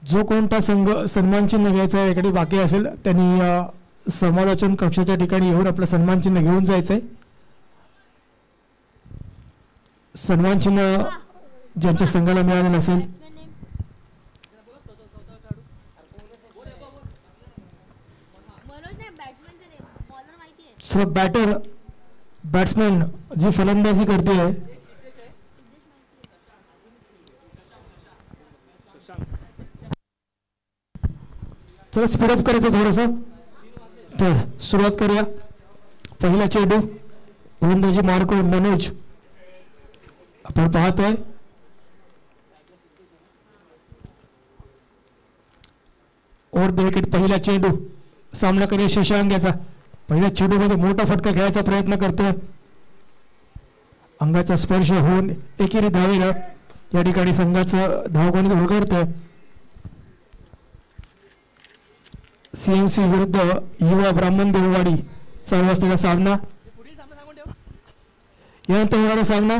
जो कोणता संघ सन्मान चिन्ह घ्यायचा आहे याकडे बाकी असेल त्यांनी समालोचन कक्षाच्या ठिकाणी येऊन आपलं सन्मान चिन्ह घेऊन जायचंय. सन्मान चिन्ह ज्यांच्या संघाला मिळालं नसेल सर्व बॅट्समॅन जी फलंदाजी करते आहे चला स्पीडअप करायचं थोडंसं. तर सुरुवात करूया. पहिला चेंडू गोलंदाजी मार्को मनोज आपण पाहतोय. ओव्हर द विकेट पहिला चेंडू सामना करूया शशांक याचा. पहिल्या चेंडूमध्ये मोठा फटका खेळायचा प्रयत्न करतोय. अंगाचा स्पर्श होऊन एकेरी धावेला या ठिकाणी संघाचं धावगणित उलगडतंय. सीएमसी विरुद्ध युवा ब्राह्मण देववाडी चालू असलेला सामना. यानंतर होणारा सामना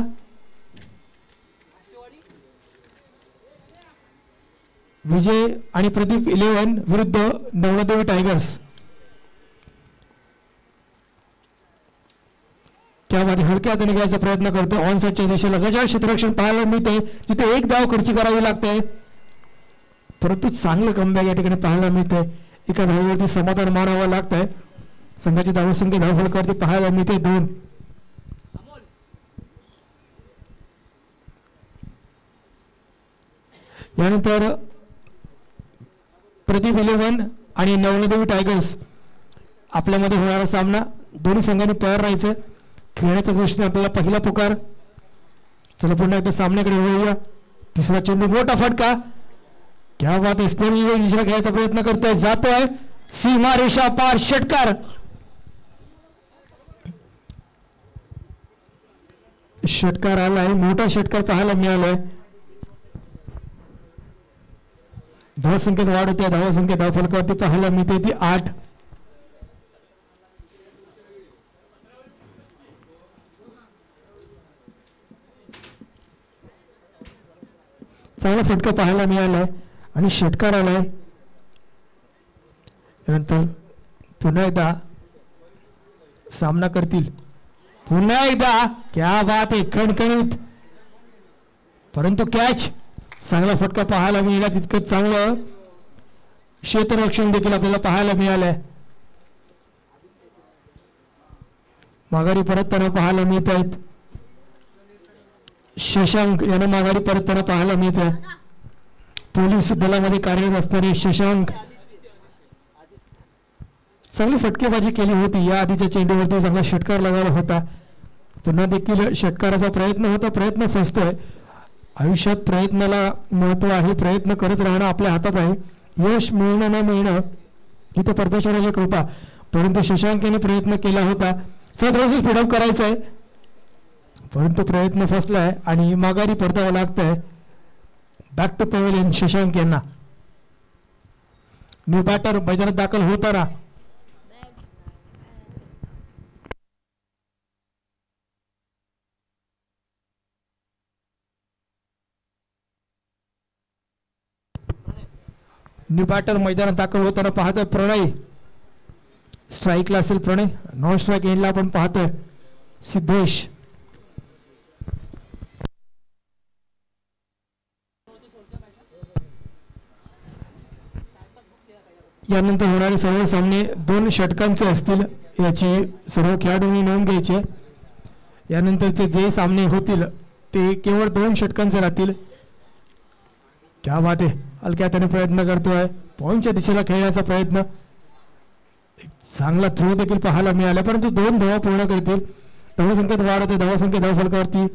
विजय आणि प्रदीप 11 विरुद्ध नवदेवी टायगर्स. त्यामध्ये हलक्या हाताने घ्यायचा प्रयत्न करतो. ऑन साईडच्या दिशेला गजाळ क्षेत्ररक्षण पाहायला मिळते जिथे एक धाव खर्ची करावी लागते परंतु चांगलं कमबॅक या ठिकाणी पाहायला मिळते. एका धावेवरती समाधान मानावं लागतंय. संघाची धावसंख्या धावफलकावरती पाहायला मिळते 2. यानंतर प्रदीप 11 आणि नवदेवी टायगर्स आपल्यामध्ये होणारा सामना. दोन्ही संघांनी तयार राहायचं. खेळण्याच्या दृष्टीने आपल्याला पहिला पुकार. चला पुन्हा एकदा सामन्याकडे वळूया. तिसरा चेंडू मोठा फटका. क्या बात आहे. स्पेन घ्यायचा प्रयत्न करतोय. जातोय सीमा रेषा पार. षटकार. षटकार आलाय. मोठा षटकार पाहायला मिळालाय. धावसंख्येत वाढ होते. धावसंख्या धावफलकावरती पाहायला मिळते ती 8. चांगला फटका पाहायला मिळालाय आणि षटकार आलाय. नंतर पुन्हा एकदा सामना करतील. पुन्हा एकदा क्या बात आहे. खणखणीत परंतु कॅच. चांगला फटका पाहायला मिळाला. तितकं चांगलं क्षेत्ररक्षण देखील आपल्याला पाहायला मिळालंय. माघारी परतताना पाहायला मिळत आहेत. शशांक यांना माघारी परतताना पाहायला मिळत आहे. पोलीस दलामध्ये कार्यरत असणारे शशांक चांगली फटकेबाजी केली होती. या आधीच्या चेंडूवरती चांगला षटकार लगावला होता. पुन्हा देखील षटकाराचा प्रयत्न होता. प्रयत्न फसतोय. आयुष्यात प्रयत्नाला महत्व आहे. प्रयत्न करत राहणं आपल्या हातात आहे. यश मिळणं न मिळणं इथं परमेश्वराची कृपा. परंतु शशांक यांनी प्रयत्न केला होता. थोडंसं स्पीडअप करायचं आहे परंतु प्रयत्न फसलाय आणि माघारी परतावं लागतंय. बॅक टू पवेलियन शशांक यांना. न्यू बॅटर मैदानात दाखल होताना न्यू बॅटर मैदानात दाखल होताना पाहतोय प्रणय. स्ट्राईकला असेल प्रणय. नॉन स्ट्राईक एंडला आपण पाहतोय सिद्धेश. यानंतर होणारे सर्व सामने 2 षटकांचे असतील याची सर्व खेळाडूंनी नोंद घ्यायची. यानंतर ते जे सामने होतील ते केवळ 2 षटकांचे राहतील. क्या बात आहे. हलक्या हाताने प्रयत्न करतोय. पॉईंटच्या दिशेला खेळण्याचा प्रयत्न. चांगला थ्रो देखील पाहायला मिळाला परंतु 2 धावा पूर्ण करतील. धावसंख्येत वाढ होते. धावसंख्या धावफलकावरती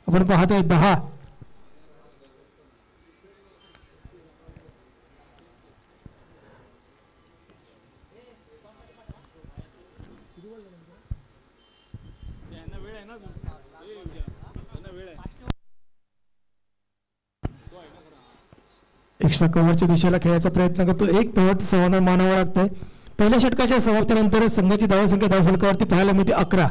आपण पाहतोय 10. एक्स्ट्रा कव्हरच्या दिशेला खेळायचा प्रयत्न करतो. एक धावात समाधान मानावं लागतंय. पहिल्या षटकाच्या समाप्तीनंतर संघाची धावसंख्या धावफलकावरती पाहायला मिळते 11.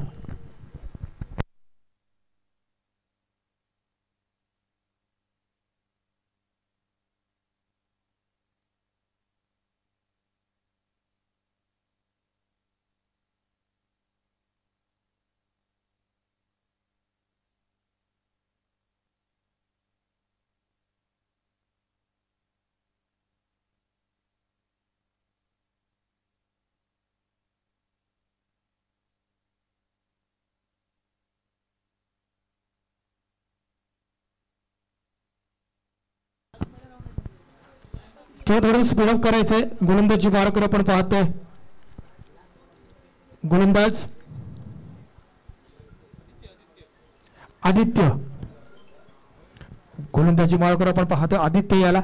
थोडं स्पीडअप करायचंय. गोलंदाजी मार्कर आपण पाहतोय. गोलंदाज आदित्य. गोलंदाजी मार्कर आपण पाहतोय आदित्य याला.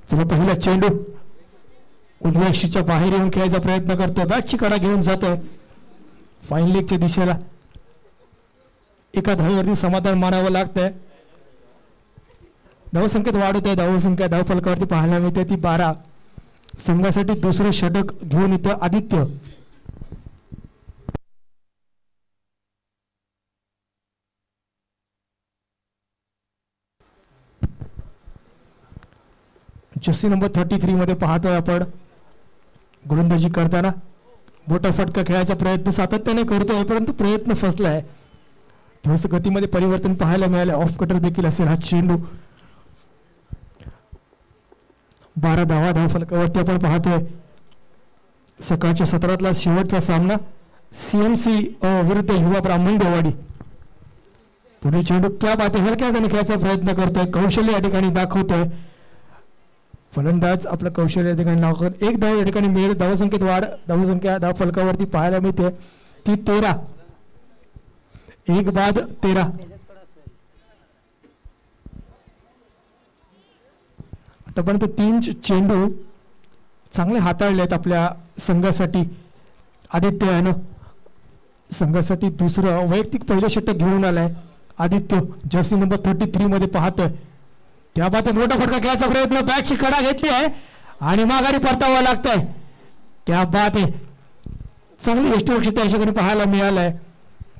चला पहिला चेंडू उजव्या यष्टीच्या बाहेर येऊन खेळायचा प्रयत्न करतोय. बॅटची कडा घेऊन जातोय फाईन लेगच्या दिशेला. एका धावेवरती समाधान मानावं लागतंय. धावसंख्येत वाढ होत आहे. धावसंख्या धावफलकावरती पाहायला मिळते ती 12. संघासाठी दुसरं षटक घेऊन येतं आदित्य. जर्सी नंबर 33 मध्ये पाहतोय आपण गोलंदाजी करताना. मोठा फटका खेळायचा प्रयत्न सातत्याने करतोय परंतु प्रयत्न फसलाय. थोडंसं गतीमध्ये परिवर्तन पाहायला मिळालं. ऑफ कटर देखील असेल हा चेंडू. 12 धावा धावफलकावरती आपण पाहतोय. सकाळच्या सत्रातला शेवटचा सामना CMC विरुद्ध युवा ब्राह्मण देवाडी. पुढे चेंडू क्या बात आहे हलक्या हाताने खेळायचा प्रयत्न करतोय. कौशल्य या ठिकाणी दाखवतोय. फलंदाज आपलं कौशल्य या ठिकाणी दाखवत. एक धाव या ठिकाणी मिळेल. धावसंख्येत वाढ. धावसंख्या धावफलकावरती पाहायला मिळते ती 13. 1 बाद 13. आतापर्यंत 3 चेंडू चांगले हाताळले आहेत आपल्या संघासाठी. आदित्य यानं संघासाठी दुसरं वैयक्तिक पहिलं षटक घेऊन आलाय. आदित्य जर्सी नंबर 33 मध्ये पाहतोय. त्या बाबतीत मोठा फटका खेळायचा प्रयत्न. बॅटची कडा घेतली आहे आणि माघारी परतावं लागतंय. त्या बात आहे चांगली यष्टिरक्षित या ठिकाणी पाहायला मिळालंय.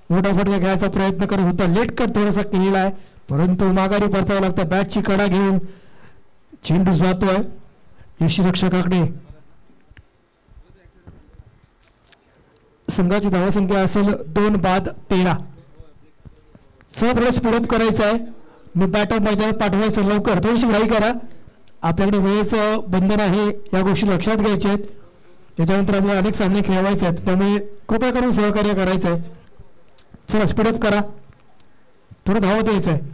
मोठा फटका खेळायचा प्रयत्न करत होता. लेट कट थोडासा केलेला आहे परंतु माघारी परतावं लागतं. बॅटची कडा घेऊन चेंडू जातोय यष्टिरक्षकाकडे. संघाची धावसंख्या असेल 2 बाद 13. थोडं स्पीडअप करायचं आहे. मी बॅटर मैदानात पाठवायचं लवकर. थोडीशी घाई करा. आपल्याकडे वेळेचं बंधन आहे. या गोष्टी लक्षात घ्यायच्या आहेत. त्याच्यानंतर आपल्याला अनेक सामने खेळवायचे आहेत त्यामुळे कृपया करून सहकार्य करायचं आहे. चला स्पीडअप करा. थोडं धावत द्यायचं आहे.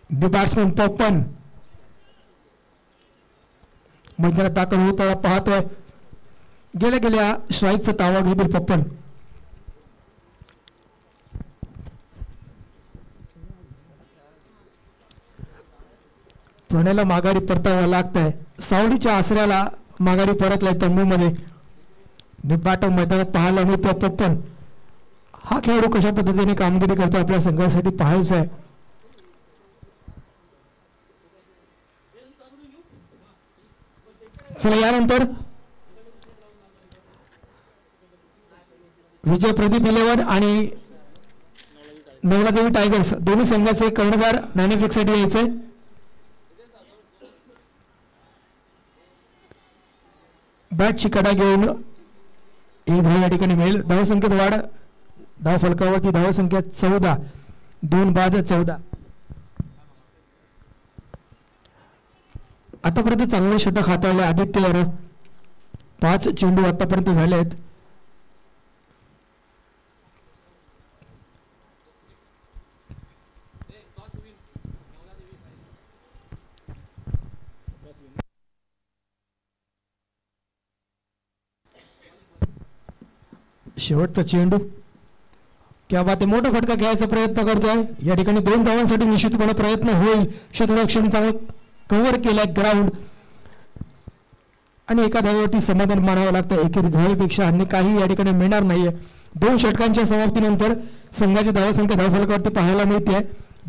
द बॅट्समन पप्पन मैदानात दाखल होताना पाहतोय. गेल्या स्ट्राईकचा तावा घेतील पप्पन. प्रणयला माघारी परतावं लागतंय. सावलीच्या आसऱ्याला माघारी परतलाय तंबूमध्ये. निब्बाटो मैदानात पाहायला मिळतो पप्पन. हा खेळाडू कशा पद्धतीने कामगिरी करतो आपल्या संघासाठी पाहायचं आहे. चला यानंतर विजय प्रदीप 11 आणि नवलादेवी टायगर्स दोन्ही संघाचे कर्णधार नाणेफेकसाठी यायचंय. बॅटची कडा घेऊन 1 धाव या ठिकाणी मिळेल. धावसंख्येत वाढ. धाव फलकावरती धावसंख्या 14. 2 बाद 14. आतापर्यंत चांगले षटक हाताळले आदित्य यानं. 5 चेंडू आतापर्यंत झाले आहेत. शेवटचा चेंडू क्या बात आहे. मोठा फटका घ्यायचा प्रयत्न करतोय. या ठिकाणी 2 धावांसाठी निश्चितपणे प्रयत्न होईल. क्षेत्ररक्षण चांगलं कव्हर केलंय ग्राउंड आणि एका धावेवरती समाधान मानावं लागतं. एकेरी धावेपेक्षा अन्य काही या ठिकाणी मिळणार नाहीये. 2 षटकांच्या समाप्तीनंतर संघाची धावसंख्या धावफलकावरती पाहायला मिळते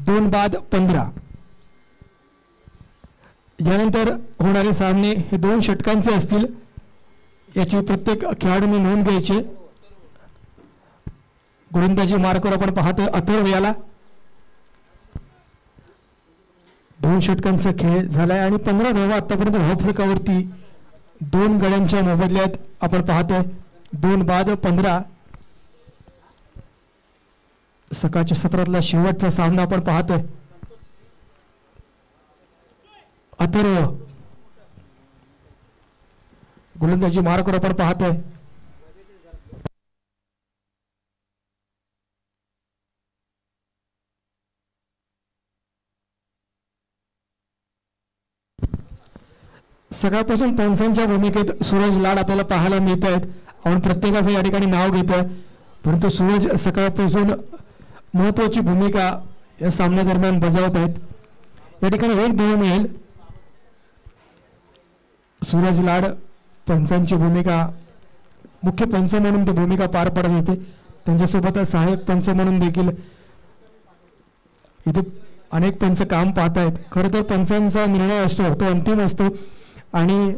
2 बाद 15. यानंतर होणारे सामने हे 2 षटकांचे असतील. याची प्रत्येक खेळाडूने नोंद घ्यायची. गोलंदाजी मार्कवर आपण पाहतोय अथर्व याला. 2 षटकांचा खेळ झालाय आणि 15 धावा आतापर्यंत धावफलकावरती 2 गड्यांच्या मोबदल्यात आपण पाहतोय 2 बाद 15. सकाळच्या सत्रातला शेवटचा सामना आपण पाहतोय. अथर्व गोलंदाजी मार्कवर आपण पाहतोय. सकाळपासून पंचांच्या भूमिकेत सूरज लाड आपल्याला पाहायला मिळत आहेत. आपण प्रत्येकाचं या ठिकाणी नाव घेतोय, परंतु सूरज सकाळपासून महत्वाची भूमिका या सामन्यादरम्यान बजावत आहेत. या ठिकाणी एक धाव मिळेल. सूरज लाड पंचांची भूमिका, मुख्य पंच म्हणून ती भूमिका पार पडत होते. त्यांच्यासोबत सहाय्यक पंच म्हणून देखील इथे अनेक पंच काम पाहत आहेत. खरं तर पंचांचा निर्णय असतो तो अंतिम असतो आणि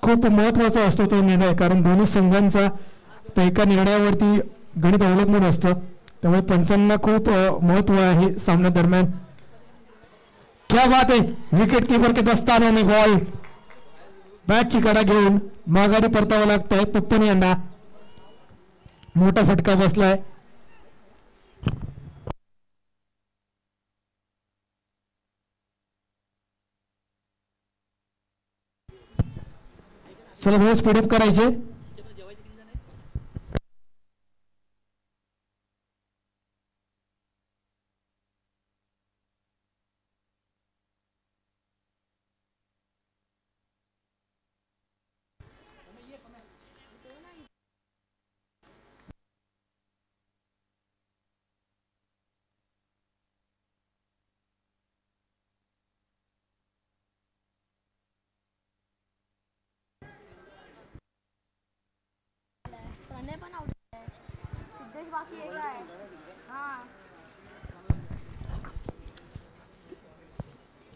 खूप महत्त्वाचा असतो तो निर्णय, कारण दोन्ही संघांचा त्या एका निर्णयावरती गणित अवलंबून असतं. त्यामुळे पंचांना खूप महत्त्व आहे सामन्या दरम्यान. क्या बात आहे, विकेट कीपर के दस्तानों में बॉल. बॅटची कडा घेऊन माघारी परतावं लागतंय पप्पन यांना. मोठा फटका बसलाय. चला थोडं स्पीडअप करायचे.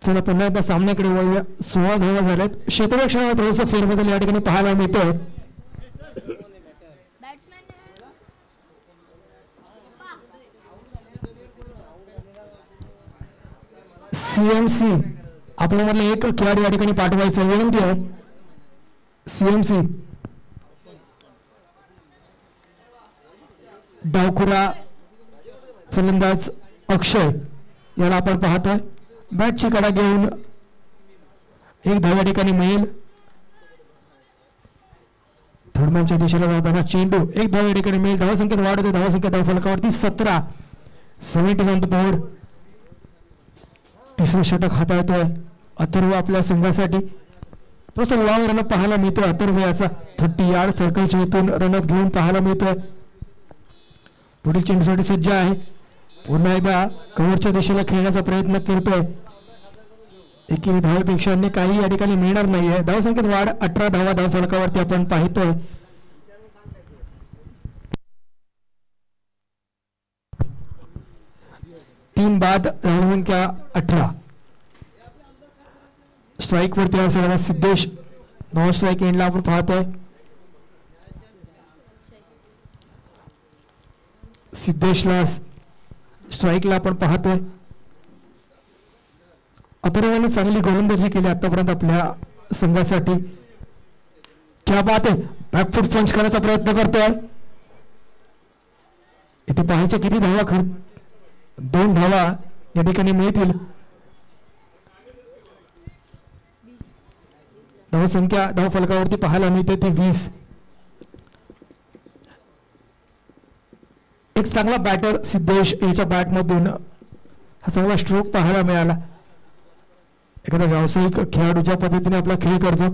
चला पुन्हा एकदा सामन्याकडे वळूया. 16 धावा झाल्यात. क्षेत्ररक्षणावर थोडंसं फेरबदल या ठिकाणी पाहायला मिळतोय. सीएमसी आपल्यामधलं एक खेळाडू या ठिकाणी पाठवायचं विनंती आहे. सीएमसी डावखुरा फलंदाज अक्षय याला आपण पाहतोय. बॅटची कडा घेऊन एक धाव या ठिकाणी मिळेल. थर्डमॅनच्या दिशेला जाताना चेंडू एक धाव या ठिकाणी मिळेल. धावसंख्येत वाढ होते. धावसंख्या धाव फलकावरती 17. 70 ऑन द बोर्ड. तिसरं षटक हाताळतोय अथर्व आपल्या संघासाठी. थोडंसं लॉंग रनअप पाहायला मिळतोय अथर्व याचा. 30 यार्ड सर्कलच्या इथून रनअप घेऊन पाहायला मिळतोय. पुढील चेंडूसाठी सज्ज आहे. पुन्हा एकदा कव्हरच्या दिशेला खेळण्याचा प्रयत्न करतोय. एकेरी धावेपेक्षा अन्य काही या ठिकाणी मिळणार नाहीये. धावसंख्येत वाढ 18 धावा धाव फलकावरती आपण पाहतोय. तीन बाद धावसंख्या 18. स्ट्राईक वरती असलेला सिद्धेश नॉन स्ट्राईक एंडला आपण पाहतोय. सिद्धेशला स्ट्राईकला आपण पाहतोय. अथर्वने चांगली गोलंदाजी केली आतापर्यंत आपल्या संघासाठी. क्या बात आहे, बॅकफूट पंच करण्याचा प्रयत्न करतोय. इथे पाहायच्या किती धावा 2 धावा या ठिकाणी मिळतील. धावसंख्या धाव फलकावरती पाहायला मिळते ती 20. एक चांगला बॅटर सिद्धेश याच्या बॅटमधून हा चांगला स्ट्रोक पाहायला मिळाला. एखादा व्यावसायिक खेळाडू ज्या पद्धतीने आपला खेळ करतो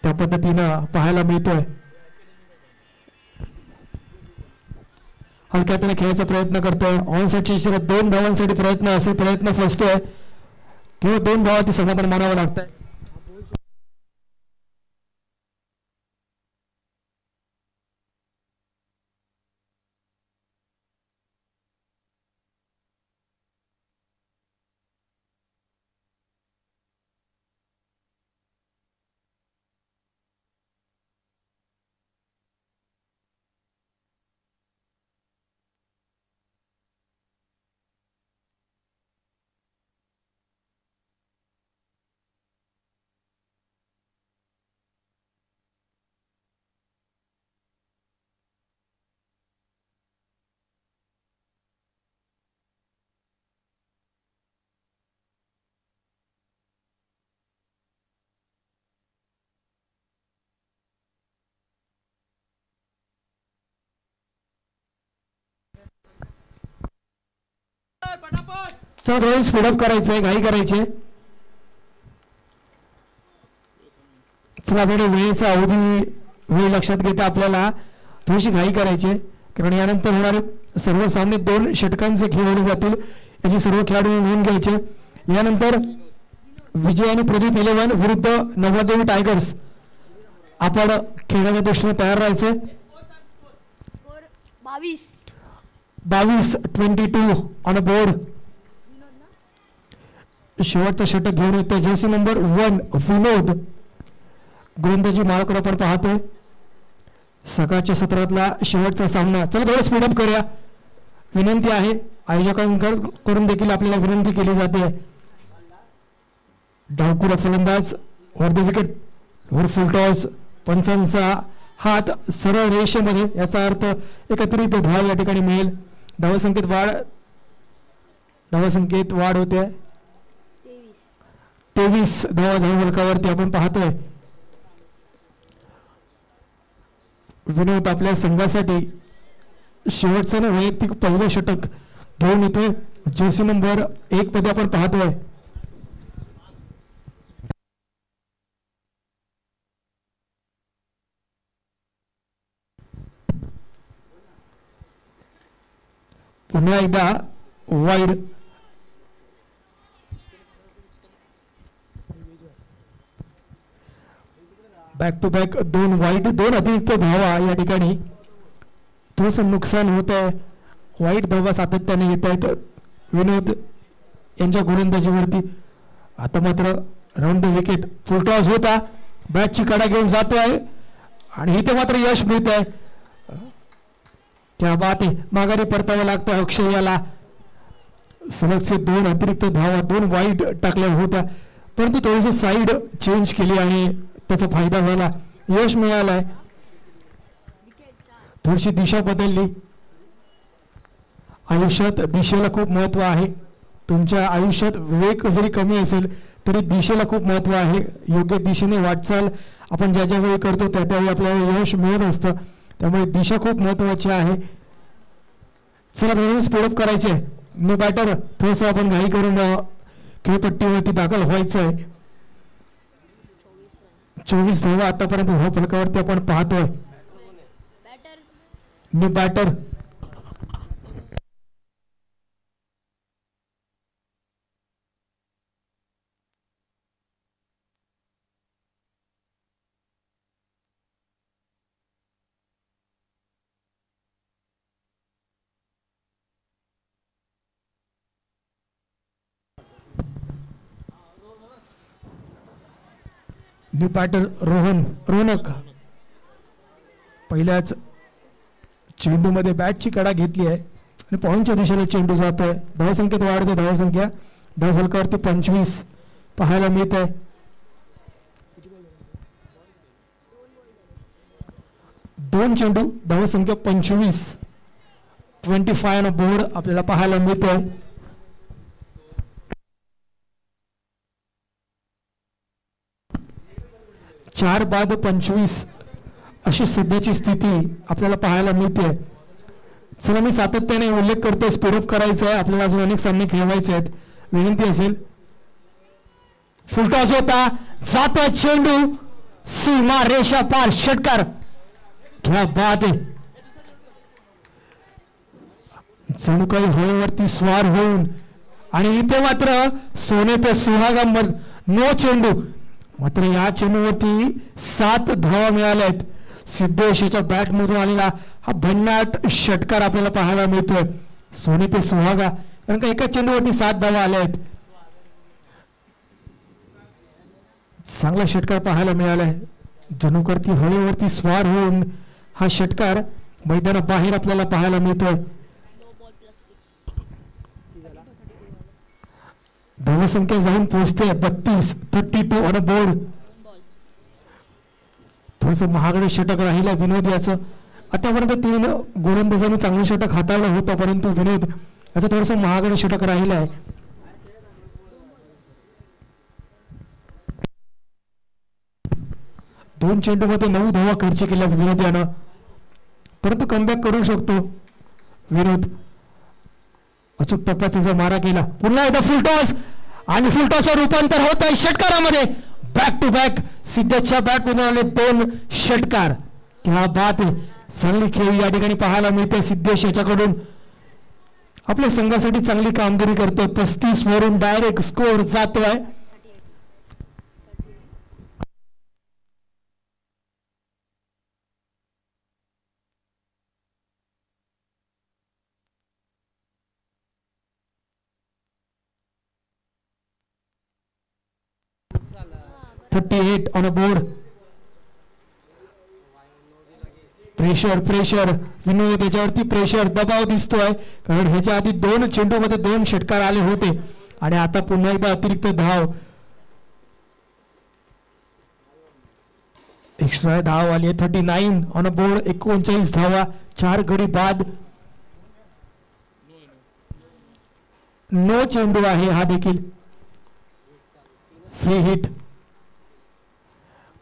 त्या पद्धतीनं पाहायला मिळतोय. हलक्या हाताने खेळायचा प्रयत्न करतोय. ऑन साईडच्या 2 धावांसाठी प्रयत्न असेल, प्रयत्न फसतोय. किंवा 2 धावांची समाधान मानावं लागतंय. चला थोडं स्पीडअप करायचंय, घाई करायचे. चला थोडे वेळेचा अवधी वेळ लक्षात घेता आपल्याला थोडीशी घाई करायची, कारण यानंतर होणारे सर्व सामने 2 षटकांचे खेळले जातील. याची सर्व खेळाडू नोंद घ्यायचे. यानंतर विजय आणि प्रदीप 11 विरुद्ध नवदेवी टायगर्स. आपण खेळण्याच्या दृष्टीने तयार राहायचे. 22 ऑन बोर्ड. शेवटचं षटक घेऊन येतो जर्सी नंबर 1 विनोद. गोलंदाजी माळकर आपण पाहतोय. सकाळच्या सत्रातला शेवटचा सामना. चला थोडं स्पीडअप करूया. विनंती आहे आयोजकांकडून देखील आपल्याला विनंती केली जाते. डावखुरा फलंदाज वर द विकेट वर फुलटॉस. पंचांचा हात सरळ रेषेमध्ये, याचा अर्थ एकत्रित धाव या ठिकाणी मिळेल. धावसंख्येत वाढ होते. 23 धावा धावफलकावरती आपण पाहतोय. विनोद आपल्या संघासाठी शेवटचं वैयक्तिक पहिलं षटक घेऊन येतोय. जर्सी नंबर 1 मध्ये आपण पाहतोय. पुन्हा एकदा wide. Back to back 2 wide, 2 अतिरिक्त धावा. या ठिकाणी थोडस नुकसान होत आहे. वाईट धावा सातत्याने येत आहेत विनोद यांच्या गोलंदाजीवरती. आता मात्र राऊंड द विकेट फुलटॉस होता. बॅटची कडा घेऊन जातोय आणि इथे मात्र यश मिळत आहे. त्या बात माघारी परतावा लागतोय अक्षय याला. सलगचे 2 अतिरिक्त धावा 2 वाईड टाकल्या होत्या, परंतु थोडीशी साईड चेंज केली आणि त्याचा फायदा झाला. यश मिळालंय. थोडीशी दिशा बदलली. आयुष्यात दिशेला खूप महत्व आहे. तुमच्या आयुष्यात विवेक जरी कमी असेल तरी दिशेला खूप महत्व आहे. योग्य दिशेने वाटचाल आपण ज्या ज्या वेळी करतो त्या त्यावेळी आपल्याला यश मिळत असतं. त्यामुळे दिशा खूप महत्वाची आहे. चला थोडं स्पीडअप करायचे. नो बॅटर थोडस आपण घाई करून खेळपट्टीवरती दाखल व्हायचंय. 24 धावा आतापर्यंत ह्या फलकावरती आपण पाहतोय. No batter new batter Ronak पहिल्याच चेंडूमध्ये बॅटची कडा घेतली आहे आणि पॉईंटच्या दिशेने चेंडू जातोय. धावसंख्येत वाढते. धावसंख्या धावफलकावरती 25 पाहायला मिळत आहे. 2 चेंडू धावसंख्या 25 ऑन बोर्ड आपल्याला पाहायला मिळतोय. चार बाद 25 अशी सध्याची स्थिती आपल्याला पाहायला मिळते. चला मी सातत्याने उल्लेख करतो स्पीडअप करायचा आहे. आपल्याला अजून अनेक सामने खेळवायचे आहेत. विनंती असेल. फुलटॉस होता. जातोय चेंडू सीमा रेषा पार. षटकार. क्या बात आहे. जणू काही हवेवरती स्वार होऊन आणि इथे मात्र सोने पे सुहागा नो चेंडू. मात्र या चेंडूवरती 7 धावा मिळाल्या आहेत. सिद्धेशच्या बॅट मधून आलेला हा भन्नाट षटकार आपल्याला पाहायला मिळतोय. सोने पे सुहागा, कारण का एका चेंडूवरती 7 धावा आल्या आहेत. चांगला षटकार पाहायला मिळालाय. जणूकरती हवेवरती स्वार होऊन हा षटकार मैदानाबाहेर आपल्याला पाहायला मिळतोय. धावसंख्या जाऊन पोहोचते 32 ऑन बोर्ड. थोडस महागडे षटक राहिलं विनोद याचं. आतापर्यंत 3 गोलंदाजांनी चांगलं षटक हाताळलं होतं, परंतु विनोद याचं थोडस महागडे षटक राहिलं आहे. दोन चेंडूमध्ये 9 धावा खर्च केल्या विनोद यानं, परंतु कमबॅक करू शकतो विनोद. अचूक टप्प्याचा मारा केला, पुन्हा एकदा फुलटॉस आणि फुलटॉसचं रूपांतर होत आहे षटकारामध्ये. बॅक टू बॅक सिद्धेशच्या बॅटमधून आले 2 षटकार. क्या बात आहे, चांगली खेळ या ठिकाणी पाहायला मिळते. सिद्धेश याच्याकडून आपल्या संघासाठी चांगली कामगिरी करतोय. 35 वरून डायरेक्ट स्कोर जातोय. $38 on a board. प्रेशर विनोद त्याच्यावरती प्रेशर दबाव दिसतोय, कारण ह्याच्या आधी 2 चेंडूमध्ये 2 षटकार आले होते आणि आता पुन्हा एकदा अतिरिक्त धाव, एक्स्ट्रा धाव आली आहे. 39 ऑन अ बोर्ड. 39 धावा 4 गडी बाद. नो चेंडू आहे हा देखील. Free hit.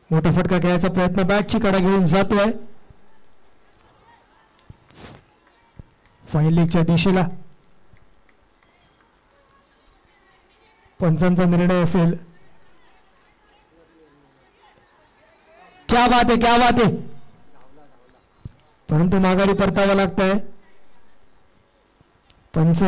मोठा फटका घ्यायचा प्रयत्न बॅटची कडा घेऊन जातोय फाईन लेगच्या दिशेला. पंचांचा निर्णय असेल. क्या बात है, क्या बात है, परंतु माघारी परतावा लागतंय. पंच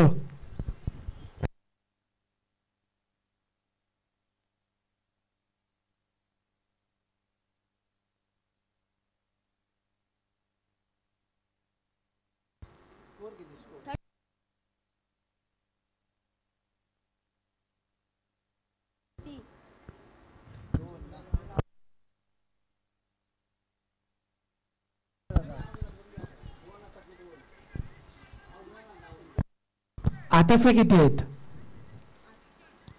आताचे किती आहेत?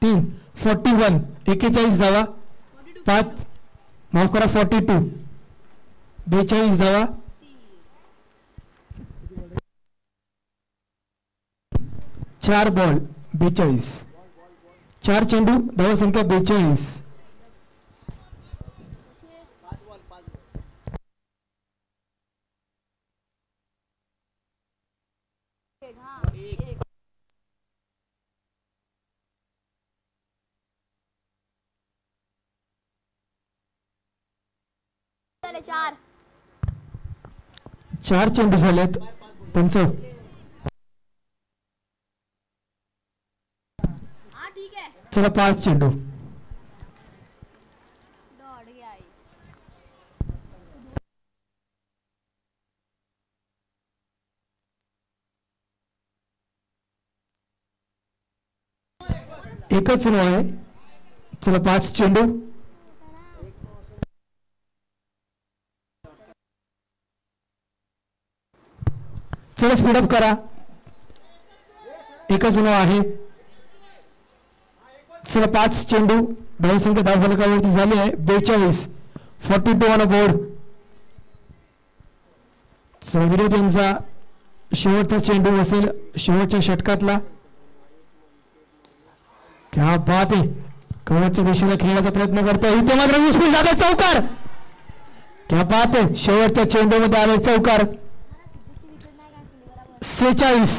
3. 41. 41 धावा. 5 माफ करा 42. 42 धावा. 4 बॉल 42. 4 चेंडू धावा संख्या 42. चार चेंडू झालेत. पंच चला 5 चेंडू. एकच नो आहे. चला 5 चेंडू. चला स्पीडअप करा. एकच नो आहे. चला 5 चेंडू. धावसंख्या धावफलकावरती झाली आहे 42. 42 ऑन अ बोर्ड. चला विरोध यांचा शेवटचा चेंडू असेल शेवटच्या षटकातला. क्या बात आहे, कवचच्या दिशेला खेळण्याचा प्रयत्न करतोय. इथे मात्र विस्फोट झाला. चौकार. क्या बात आहे, शेवटच्या चेंडूमध्ये आले चौकार. 46.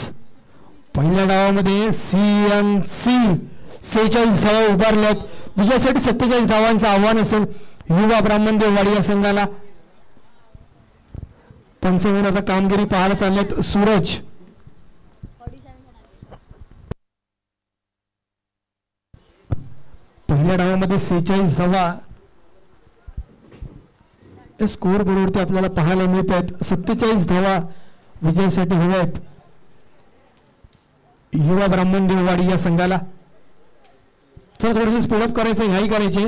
पहिल्या डावामध्ये CNC 46 धावा उभारल्यात. विजयासाठी 47 धावांचं आव्हान असेल युवा ब्राह्मणदेव वाडी या संघाला. पंच म्हणून आता कामगिरी पाहायला चाललेत सूरज. पहिल्या डावामध्ये 46 धावा स्कोर बोर्डवरती आपल्याला पाहायला मिळत आहेत. 47 धावा विजयासाठी हव्या आहेत युवा ब्राह्मणदेव वाडी या संघाला. चला थोडंसं स्पीडअप करायचं, घाई करायचे.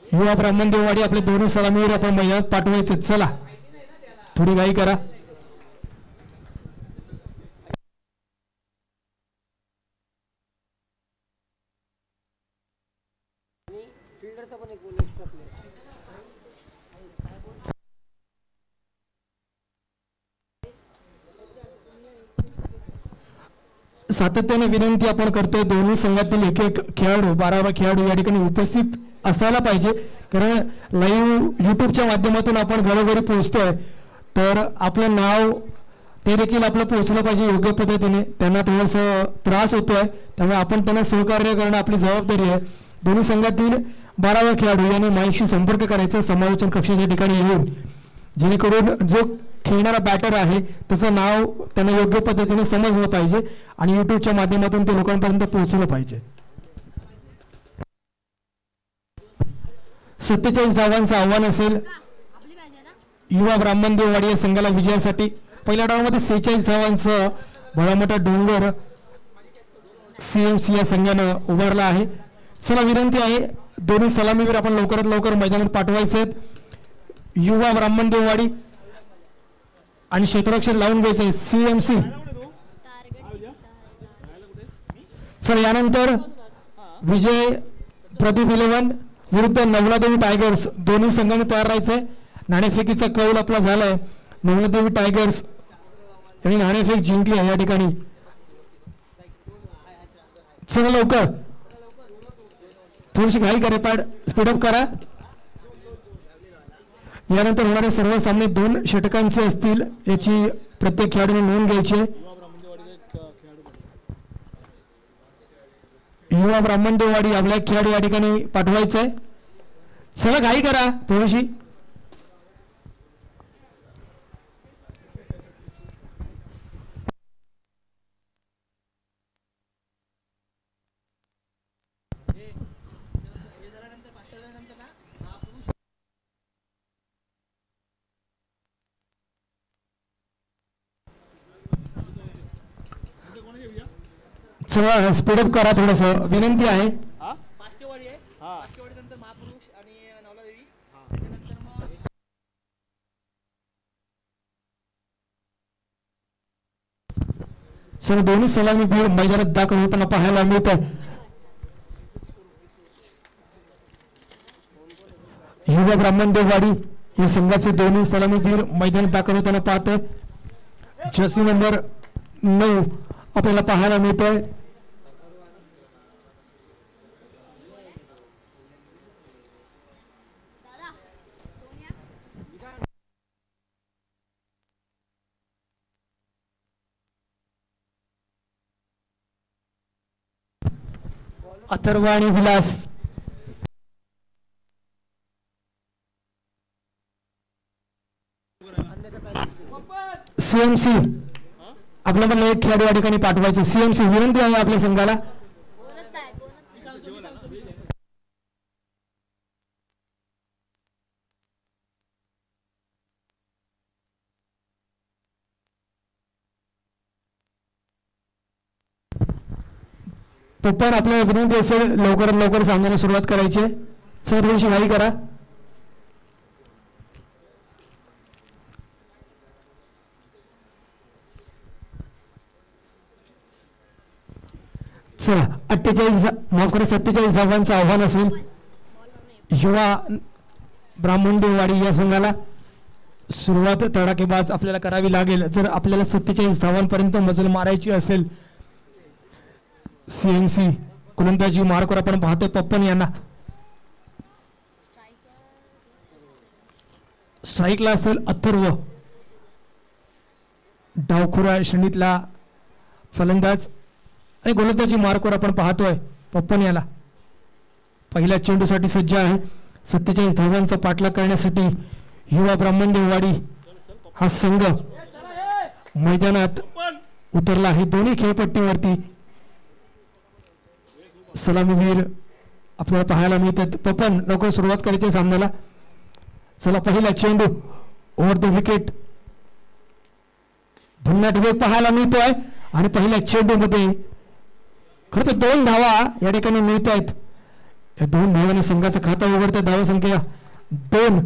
युवा ब्राह्मणदेव वाडी आपले दोन्ही सलामीवर आपण मैदानात पाठवायचे. चला थोडी घाई करा. सातत्याने विनंती आपण करतोय दोन्ही संघातील एक एक खेळाडू 12 खेळाडू या ठिकाणी उपस्थित असायला पाहिजे, कारण लाईव्ह युट्यूबच्या माध्यमातून आपण घरोघरी पोहोचतोय. तर आपलं नाव ते देखील आपलं पोहोचलं पाहिजे योग्य पद्धतीने. त्यांना थोडंसं त्रास होतोय, त्यामुळे आपण त्यांना सहकार्य करणं आपली जबाबदारी आहे. दोन्ही संघातील 12वा खेळाडू यांनी माईकशी संपर्क करायचा समालोचन कक्षाच्या ठिकाणी येऊन, जेणेकरून जो खेळणारा बॅटर आहे त्याचं नाव त्यांना योग्य पद्धतीने समजलं पाहिजे आणि युट्यूबच्या माध्यमातून ते लोकांपर्यंत पोहोचलं पाहिजे. 47 धावांचं आव्हान असेल युवा ब्राह्मण देववाडी या संघाला विजयासाठी. पहिल्या डावामध्ये 46 धावांचं भला मोठा डोंगर CMC या संघानं उभारला आहे. चला विनंती आहे, दोन्ही सलामीवीर आपण लवकरात लवकर मैदानात पाठवायचे आहेत. युवा ब्राह्मण देववाडी आणि क्षेत्ररक्षण लावून घ्यायचंय CMC. चला यानंतर विजय प्रदीप 11 विरुद्ध नवलादेवी टायगर्स, दोन्ही संघांनी तयार राहायचंय. नाणेफेकीचा कौल आपला झालाय. नवलादेवी टायगर्स यांनी नाणेफेक जिंकली आहे या ठिकाणी. चला लवकर, थोडीशी घाई करा, स्पीडअप करा. यानंतर होणारे सर्व सामने 2 षटकांचे असतील, याची प्रत्येक खेळाडूने नोंद घ्यायची. युवा ब्राह्मण देववाडी आपल्या खेळाडू या ठिकाणी पाठवायचंय. चला घाई करा थोडीशी. चला स्पीडअप करा थोडंसं, विनंती आहे. चला दोन्ही सलामीवीर मैदानात दाखल होताना पाहायला मिळतं. युवा ब्राह्मण देववाडी या संघाचे दोन्ही सलामीवीर मैदानात दाखल होताना पाहतोय. जर्सी नंबर 9 आपल्याला पाहायला मिळतोय. अथर्व आणि विलास. CMC आपल्याला एक खेळाडू या ठिकाणी पाठवायचे. CMC विनंती आहे आपल्या संघाला. तो पण आपल्याला विनंती असेल लवकरात लवकर सामन्याला सुरुवात करायची. सर थोडीशी घाई करा. चला 47 धावांचं आव्हान असेल युवा ब्राह्मण देववाडी या संघाला. सुरुवात तडाखेबाज आपल्याला करावी लागेल जर आपल्याला 47 धावांपर्यंत मजल मारायची असेल. CMC गोलंदाजी मार्कवर आपण पाहतोय पप्पन यांना. स्ट्राईकला असेल अथर्व, डावखुरा श्रेणीतला फलंदाज, आणि गोलंदाजी मार्कवर आपण पाहतोय पप्पन याला. पहिल्या चेंडूसाठी सज्ज आहे. 47 धावांचा पाठलाग करण्यासाठी युवा ब्राह्मण देववाडी हा संघ मैदानात उतरला आहे. दोन्ही खेळपट्टीवरती सलामीवीर आपल्याला पाहायला मिळतात. पप्पन लवकर सुरुवात करायची सामन्याला. चला पहिला चेंडू ओव्हर द विकेट, भन्नाट वेग पाहायला मिळतोय आणि पहिल्या चेंडू मध्ये खरं तर 2 धावा या ठिकाणी मिळत आहेत. या 2 धावांनी संघाचं खातं उघडतं. धावा संख्या 2.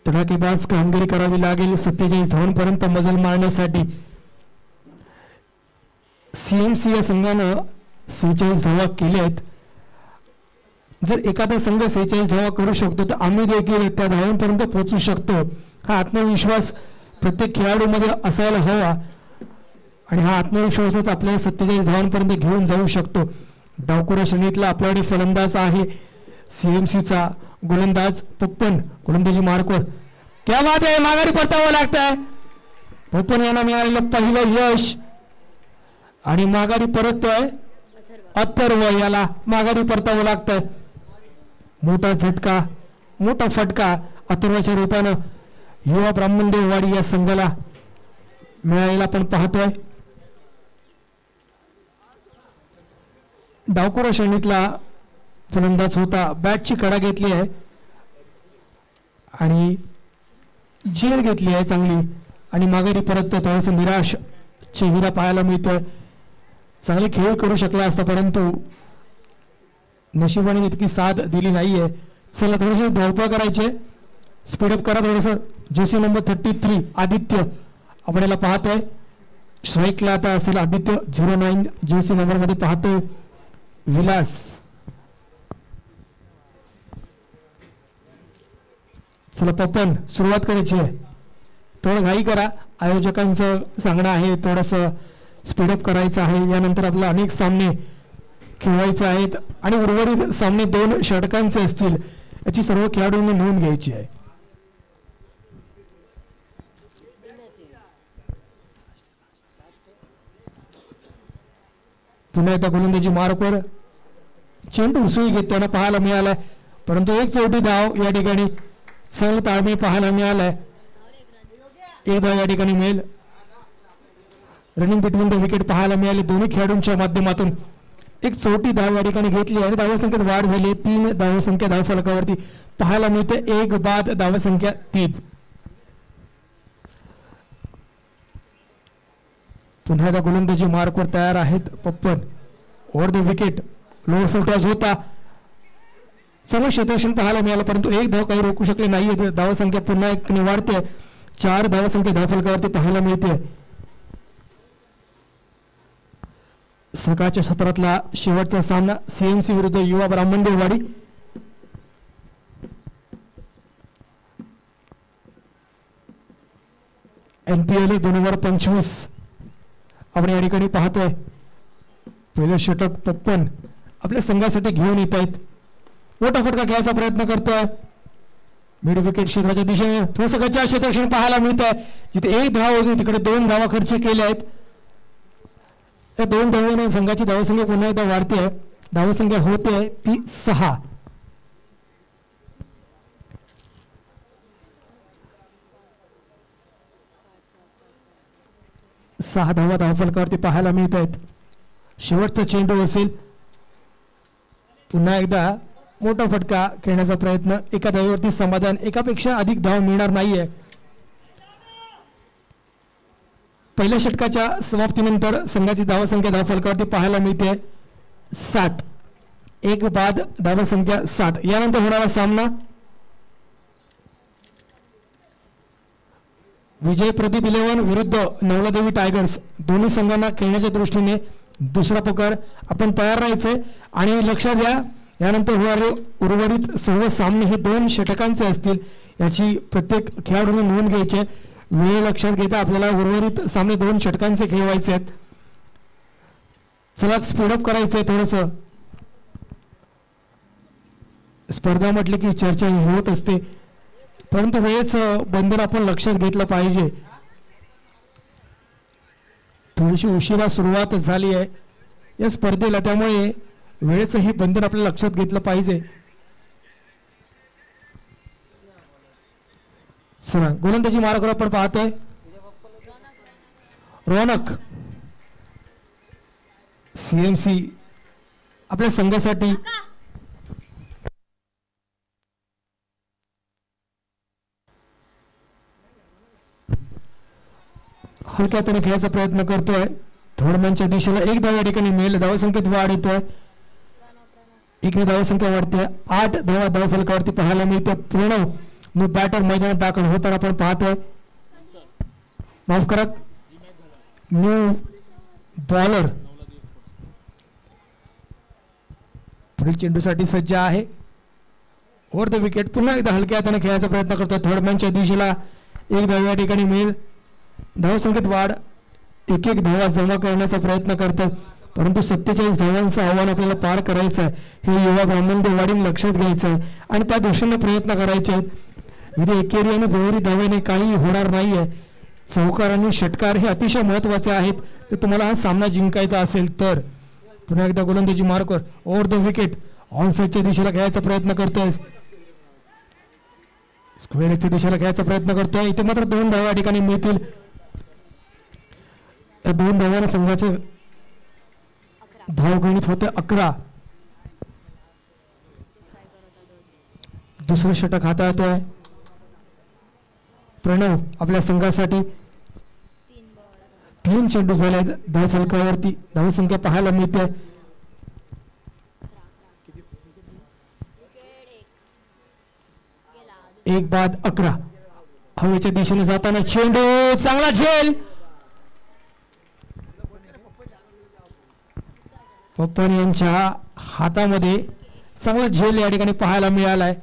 तडाखेबाज कामगिरी करावी लागेल 47 धावांपर्यंत मजल मारण्यासाठी. CMC या संघानं 46 धावा केल्या आहेत. जर एखादा संघ 46 धावा करू शकतो तर आम्ही देखील त्या धावांपर्यंत पोहोचू शकतो. हा आत्मविश्वास प्रत्येक खेळाडूमध्ये असायला हवा आणि हा आत्मविश्वासच आपल्याला 47 धावांपर्यंत घेऊन जाऊ शकतो. डावखुरा श्रेणीतला आपल्याकडे फलंदाज आहे CMCचा गोलंदाज पप्पन. गोलंदाजी मार्कवर क्या बात आहे, माघारी परतावं लागतंय. ओपन यांना मिळालेलं पहिलं यश आणि माघारी परततोय अथर्व. याला माघारी परतावं लागतंय. मोठा झटका, मोठा फटका अथर्वच्या रूपानं युवा ब्राह्मणदेववाडी या संघाला मिळालेला आपण पाहतोय. डावखोर श्रेणीतला फलंदाज होता. बॅटची कडा घेतली आहे आणि झेल घेतली आहे चांगली आणि माघारी परत थोडंसं निराश चेहरा पाहायला मिळतोय. चांगले खेळ करू शकला असता परंतु नशिबाने इतकी साथ दिली नाहीये. चला थोडंसं धावपळ करायचे, स्पीडअप करा थोडंसं. जेसी नंबर 33 आदित्य आपण याला पाहतोय. स्ट्राईकला आता असेल आदित्य. 09 जेसी नंबर मध्ये पाहतोय विलास. चला पप्पन सुरुवात करायची आहे. थोडं घाई करा, आयोजकांचं सांगणं आहे थोडंसं स्पीडअप करायचं आहे. यानंतर आपल्याला अनेक सामने खेळायचे आहेत आणि उर्वरित सामने 2 षटकांचे असतील. याची सर्व खेळाडूंनी नोंद घ्यायची आहे. पुन्हा एकदा गोलंदाजी मार्कवर चेंडू उसळी घेताना पाहायला मिळालाय परंतु एक चौटी धाव या ठिकाणी चांगला ताळमेळ पाहायला मिळालाय. एक धाव या ठिकाणी मिळेल. रनिंग बिटवीन द विकेट पाहायला मिळाले दोन्ही खेळाडूंच्या माध्यमातून. एक चौटी धाव या ठिकाणी घेतली आणि धावसंख्येत वाढ झाली. 3 धावसंख्या धावफलकावरती पाहायला मिळते. एक बाद धावसंख्या 3. पुन्हा एकदा गोलंदाजी मार्कवर तयार आहेत Pappan. Over the wicket lower full toss होता. सर्व क्षेत्ररक्षण पाहायला मिळालं परंतु एक धाव काही रोखू शकले नाहीये. धावसंख्या पुन्हा एक वाढते. 4 धावसंख्या धावफलकावरती पाहायला मिळते. सकाळच्या सत्रातला शेवटचा सामना सीएमसी विरुद्ध युवा ब्राह्मणदेववाडी. NPL 2025 आपण या ठिकाणी पाहतोय. पहिलं षटक पप्पन आपल्या संघासाठी घेऊन येत आहेत. मोठा फटका घ्यायचा प्रयत्न करतोय मिड विकेट क्षेत्राच्या दिशेने. थोडंसं गच्चा क्षेत्ररक्षण पाहायला मिळत आहे. जिथे एक धाव होती तिकडे 2 धावा खर्च केल्या आहेत. या 2 धावांनी संघाची धावसंख्या पुन्हा एकदा वाढते. धावसंख्या होते ती 6. सहा धावा धावफलकावरती पाहायला मिळत आहेत. शेवटचा चेंडू असेल. पुन्हा एकदा मोठा फटका खेळण्याचा प्रयत्न. एका धावेवरती समाधान. एकापेक्षा अधिक धाव मिळणार नाहीये. पहिल्या षटकाच्या समाप्तीनंतर संघाची धावसंख्या धावफलकावरती पाहायला मिळते 7. एक बाद धावसंख्या 7. यानंतर होणारा सामना विजय प्रदीप 11 विरुद्ध नवलादेवी टायगर्स. दोन्ही संघांना खेळण्याच्या दृष्टीने दुसरा प्रकार आपण तयार राहायचंय आणि लक्षात घ्या यानंतर होणारे उर्वरित सर्व सामने हे 2 षटकांचे असतील. याची प्रत्येक खेळाडूने नोंद घ्यायची. वेळ लक्षात घेता आपल्याला उर्वरित सामने 2 षटकांचे खेळवायचे आहेत. चला स्पीडअप करायचंय थोडंसं. स्पर्धा म्हटली की चर्चा होत असते परंतु वेळेचं बंधन आपण लक्षात घेतलं पाहिजे. थोडीशी उशिरा सुरुवात झाली आहे या स्पर्धेला त्यामुळे वेळेचं हे बंधन आपल्याला लक्षात घेतलं पाहिजे. चला गोलंदाजी मार्गावर आपण पाहतोय रौनक. सीएमसी आपल्या संघासाठी हलक्या हाताने खेळायचा प्रयत्न करतोय. थोडमनच्या दिशेला एक धाव या ठिकाणी मिळेल. धावसंख्येत वाढ येतोय. एक धावसंख्या वाढते. 8 धावा धावफलकावरती पाहायला मिळते. प्रणव न्यू बॅटर मैदानात दाखल होताना आपण पाहतोय. माफ करा न्यू बॉलर पुढील चेंडूसाठी सज्ज आहे. ओव्हर द विकेट पुन्हा एकदा हलक्या हाताने खेळायचा प्रयत्न करतोय. थर्डमॅनच्या दिशेला एक धाव या ठिकाणी मिळेल. धावसंख्येत वाढ. एक धावा जमा करण्याचा प्रयत्न करतात परंतु 47 धावांचं आव्हान आपल्याला पार करायचं आहे. हे युवा ब्राह्मणदेववाडीने लक्षात घ्यायचं आहे आणि त्या दृष्टीने प्रयत्न करायचे आहेत. इथे एकेरी आणि दुहेरी धावेने काही होणार नाहीये. चौकार आणि षटकार हे अतिशय महत्वाचे आहेत जर तुम्हाला हा सामना जिंकायचा असेल तर. पुन्हा एकदा गोलंदाजी मार्कवर ओव्हर द विकेट ऑन साईडच्या दिशेला घ्यायचा प्रयत्न करतोय. स्क्वेअरच्या दिशेला घ्यायचा प्रयत्न करतोय. इथे मात्र 2 धावा या ठिकाणी मिळतील. या 2 धावांना संघाचे धाव गणित होते 11. दुसरं षटक हाताळतोय प्रणव आपल्या संघासाठी. 3 चेंडू झाले धाव फलकावरती. धावसंख्या पाहायला मिळते 1-11. हवेच्या दिशेने जाताना चेंडू चांगला झेल. पप्पन यांच्या हातामध्ये चांगला झेल या ठिकाणी पाहायला मिळालाय.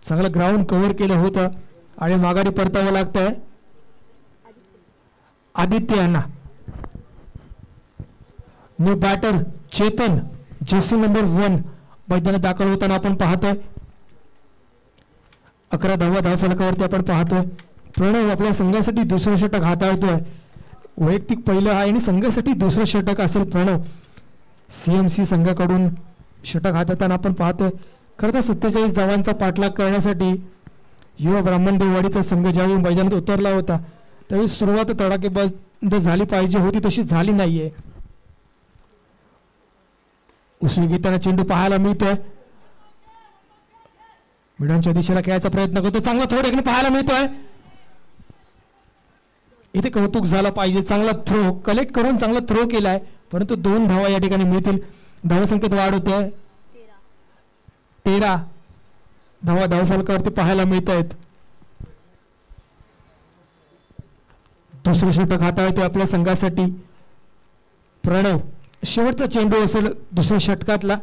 चांगलं ग्राउंड कव्हर केलं होतं आणि माघारी परतावं लागतंय आदित्य यांना. New batter Chetan jersey number 1 मैदानात दाखल होताना आपण पाहतोय. 11 धावा धाव फलकावरती आपण पाहतोय. प्रणव आपल्या संघासाठी दुसरं षटक हाताळतोय. वैयक्तिक पहिलं आहे आणि संघासाठी दुसरं षटक असेल प्रणव. CMC संघाकडून षटक हाताळताना आपण पाहतोय. खरं तर 47 धावांचा पाठलाग करण्यासाठी युवा ब्राह्मणदेववाडीचा संघ ज्यावेळी मैदानात उतरला होता त्यावेळी सुरुवात तडाखेबंद झाली पाहिजे होती तशी झाली नाहीये. उसळी घेताना चेंडू पाहायला मिळतोय. मिडनच्या दिशेला खेळायचा प्रयत्न करतो. चांगला थ्रो देखील पाहायला मिळतोय. इथे कौतुक झालं पाहिजे. चांगला थ्रो कलेक्ट करून चांगला थ्रो केलाय परंतु 2 धावा या ठिकाणी मिळतील. धावसंख्येत वाढ होते 13 धावा धाव फलकावरती पाहायला मिळत आहेत. दुसरं षटक हाताळतोय आपल्या संघासाठी प्रणव. शेवटचा चेंडू असेल दुसऱ्या षटकातला.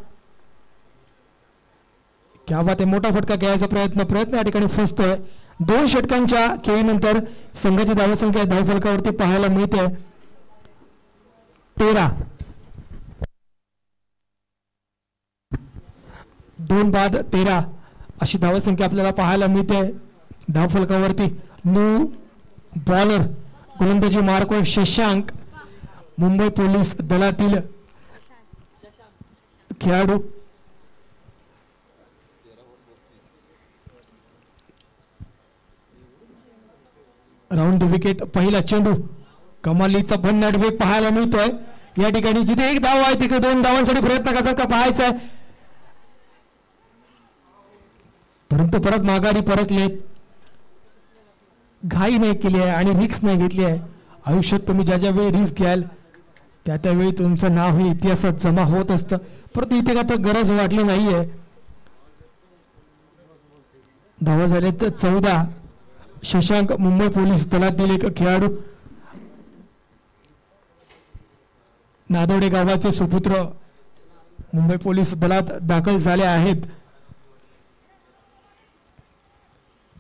क्या बात आहे. मोठा फटका घ्यायचा प्रयत्न या ठिकाणी फसतोय. 2 षटकांच्या खेळीनंतर संघाची धावसंख्या धाव फलकावरती पाहायला मिळते 13. 2 बाद 13 अशी धावसंख्या आपल्याला पाहायला मिळते धाव फलकावरती. न्यू बॉलर गोलंदाजी मार्कवर शशांक मुंबई पोलीस दलातील खेळाडू. राऊंड द विकेट पहिला चेंडू कमालीचा भन्नाट वेग पाहायला मिळतोय या ठिकाणी. जिथे 1 धाव आहे तिकडे 2 धावांसाठी प्रयत्न करतात का पाहायचा आहे परंतु परत माघारी परतलेत. घाई नाही केली आहे आणि रिस्क नाही घेतली आहे. आयुष्यात तुम्ही ज्या ज्या वेळी रिस्क घ्याल त्या त्यावेळी तुमचं नाव हे इतिहासात जमा होत असतं. परंतु इथे का तर गरज वाटली नाहीये. धावा झाले तर 14. शशांक मुंबई पोलीस दलातील एक खेळाडू. नादोडे गावाचे सुपुत्र मुंबई पोलीस दलात दाखल झाले आहेत.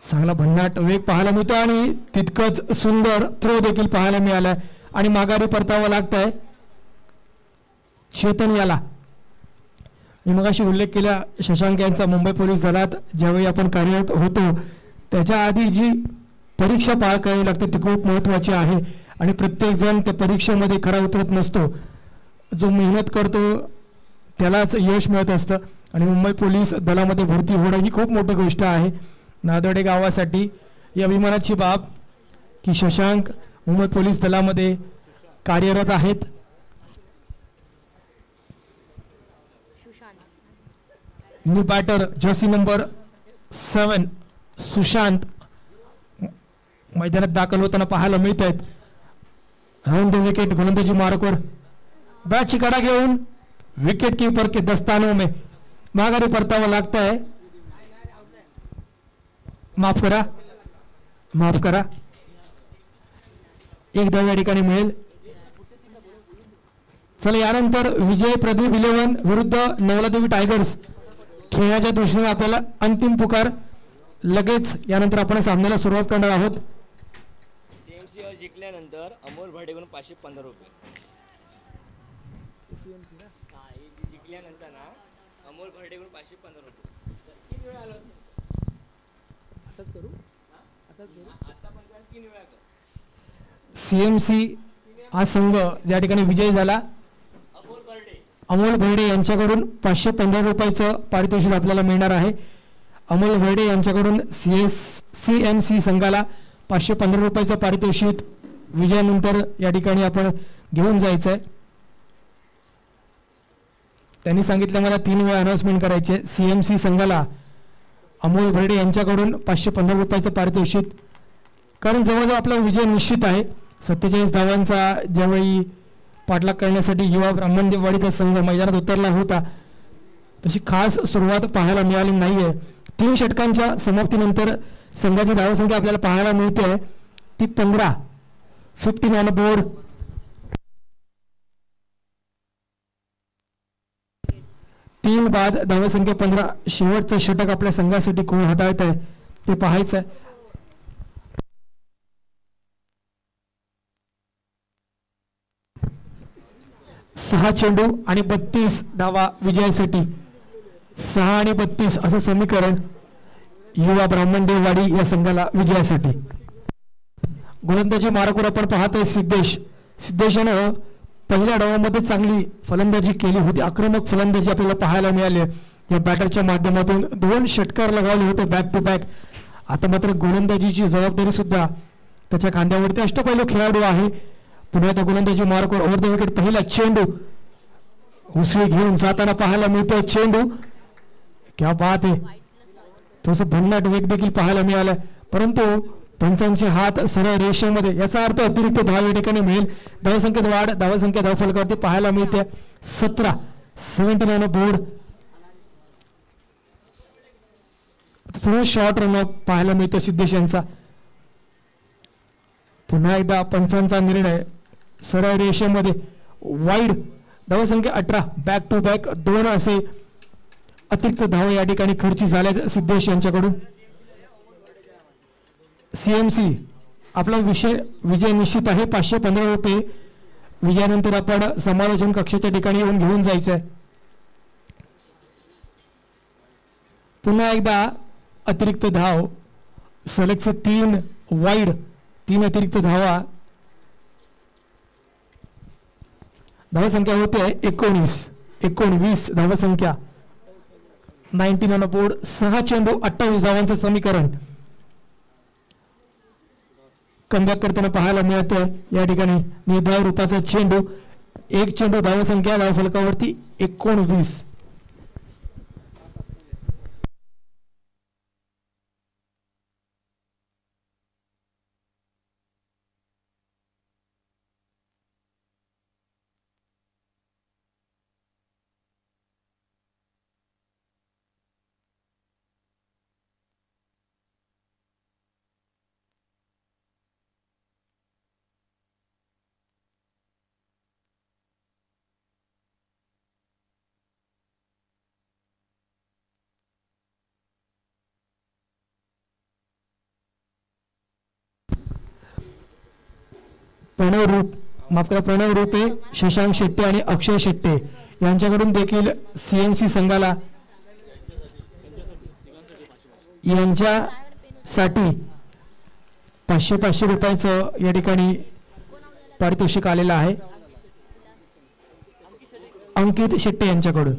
चांगला भन्नाट वेग पाहायला मिळतो आणि तितकंच सुंदर थ्रो देखील पाहायला मिळालाय आणि माघारी परतावं लागतंय चेतन याला. मी मगाशी उल्लेख केला शशांक यांचा मुंबई पोलीस दलात ज्यावेळी आपण कार्यरत होतो त्याच्या आधी जी परीक्षा पार करावी लागते ती खूप महत्त्वाची आहे आणि प्रत्येक जण त्या परीक्षेमध्ये खरा उतरत नसतो. जो मेहनत करतो त्यालाच यश मिळत असतं आणि मुंबई पोलीस दलामध्ये भरती होणं ही खूप मोठी गोष्ट आहे. नादोडे गावासाठी ही अभिमानाची बाब की शशांक मुंबई पोलीस दलामध्ये कार्यरत आहेत. New batter jersey number 7 Sushant मैदानात दाखल होताना पाहायला मिळत आहेत. राऊंड द विकेट गोलंदाजी मार्कवर बॅटची कडा घेऊन विकेट कीपर के दस्तानों में माघारी परतावं लागत आहे. माफ करा 1 धाव या ठिकाणी मिळेल. चला यानंतर विजय प्रदीप 11 विरुद्ध नवलादेवी टायगर्स खेळण्याच्या दृष्टीने आपल्याला अंतिम पुकार. लगेच यानंतर आपण सामन्याला सुरुवात करणार आहोत. CMC वर जिंकल्यानंतर अमोल भाडेकडून 515 रुपये. जिंकल्यानंतर ना अमोल भाडेकडून 515 रुपये. किती वेळ आलो आताच करू. सीएमसी हा संघ ज्या ठिकाणी विजयी झाला अमोल भरडे यांच्याकडून 515 रुपयाचं पारितोषिक आपल्याला मिळणार आहे. अमोल भरडे यांच्याकडून सीएमसी संघाला 515 रुपयाचं पारितोषिक विजयानंतर या ठिकाणी आपण घेऊन जायचं आहे. त्यांनी सांगितलं मला 3 वेळा अनाउन्समेंट करायचे. सीएमसी संघाला अमोल भरडे यांच्याकडून 515 रुपयाचं पारितोषिक, कारण जवळजवळ आपला विजय निश्चित आहे. 47 धावांचा ज्यावेळी पाठलाग करण्यासाठी युवा ब्राह्मणदेववाडीचा संघ मैदानात उतरला होता तशी खास सुरुवात पाहायला मिळाली नाहीये. 3 षटकांच्या समाप्तीनंतर संघाची धावसंख्या आपल्याला पाहायला मिळते ती 15 ऑन बोर्ड. तीन बाद धावसंख्या 15. शेवटचं षटक आपल्या संघासाठी कोण हाताळत आहे ते पाहायचं आहे. सहा चेंडू आणि 32 धावा विजयासाठी. 6 आणि 32 असं समीकरण युवा ब्राह्मणदेववाडी या संघाला विजयासाठी. गोलंदाजी मार्गावर आपण पाहतोय सिद्धेशानं पहिल्या डावामध्ये चांगली फलंदाजी केली होती. आक्रमक फलंदाजी आपल्याला पाहायला मिळाली या बॅटरच्या माध्यमातून. 2 षटकार लगावले होते बॅक टू बॅक. आता मात्र गोलंदाजीची जबाबदारी सुद्धा त्याच्या खांद्यावरती. अष्टपैलू खेळाडू आहे. पुन्हा त्या गोलंदाजी मार्गावर ओव्हर द विकेट पहिला चेंडू उसळी घेऊन जाताना पाहायला मिळतोय. चेंडू क्या बात आहे. थोडंसं भन्नाट वेग देखील पाहायला मिळालं, परंतु पंचांचे हात सरळ रेषेमध्ये, याचा अर्थ अतिरिक्त धाव या ठिकाणी मिळेल. धावसंख्येत वाढ, धावसंख्या धावफलकावरती पाहायला मिळते 17 ऑन बोर्ड. थोडं शॉर्ट रन पाहायला मिळतो सिद्धेश यांचा. पुन्हा एकदा पंचांचा निर्णय सरळ रेषेमध्ये वाईड. धावसंख्या 18 बॅक टू बॅक 2 असे अतिरिक्त धाव या ठिकाणी खर्ची झाल्या सिद्धेश यांच्याकडून. सीएमसी आपला विजय निश्चित आहे. 515 रुपये विजयानंतर आपण समालोचन कक्षाच्या ठिकाणी येऊन घेऊन जायचंय. पुन्हा एकदा अतिरिक्त धाव, सलगचे 3 वाईड, 3 अतिरिक्त धावा. धावसंख्या होते 19 धावसंख्या. 19 ऑन बोर्ड. 6 चेंडू 28 धावांचं समीकरण कमबॅक करताना पाहायला मिळतोय या ठिकाणी. निर्धाव रूपाचा चेंडू, 1 चेंडू धावसंख्या धावफलकावरती 19. प्रणव रूपे, शशांक शेट्टे आणि अक्षय शेट्टे यांच्याकडून देखील सीएमसी संघाला यांच्यासाठी 500 रुपयाचं या ठिकाणी पारितोषिक आलेलं आहे. अंकित शेट्टे यांच्याकडून.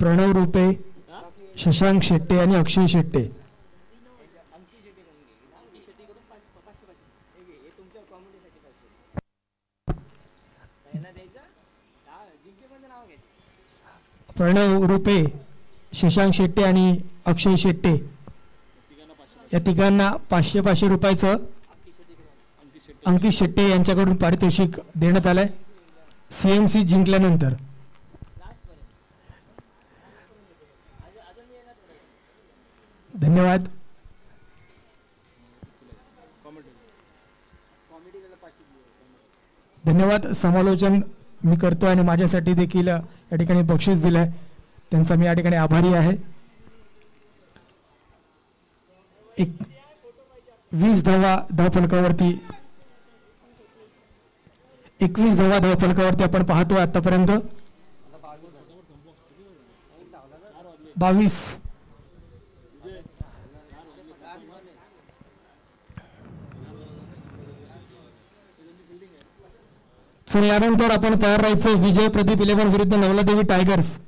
प्रणव रूपे, शशांक शेट्टे आणि अक्षय शेट्टे. प्रणव रूपे, शशांक शेट्टे आणि अक्षय शेट्टे या तिघांना 500 रुपयाचं अंकित शेट्टे यांच्याकडून पारितोषिक देण्यात आलंय सीएमसी जिंकल्यानंतर. धन्यवाद. धन्यवाद. समालोचन मी करतो आणि माझ्यासाठी देखील या ठिकाणी बक्षीस दिलंय, त्यांचा मी या ठिकाणी आभारी आहे. 20 धावा धावफलकावरती 21 धावा धावफलकावरती आपण पाहतोय आतापर्यंत. 22. चला यानंतर आपण तयार राहायचं विजय प्रदीप 11 विरुद्ध नवलादेवी टायगर्स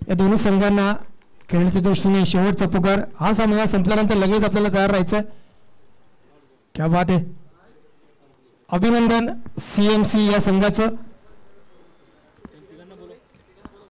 या दोन्ही संघांना खेळण्याच्या दृष्टीने शेवटचा पुकार. हा सामना संपल्यानंतर लगेच आपल्याला तयार राहायचं आहे. क्या बात आहे. अभिनंदन CMC या संघाचं.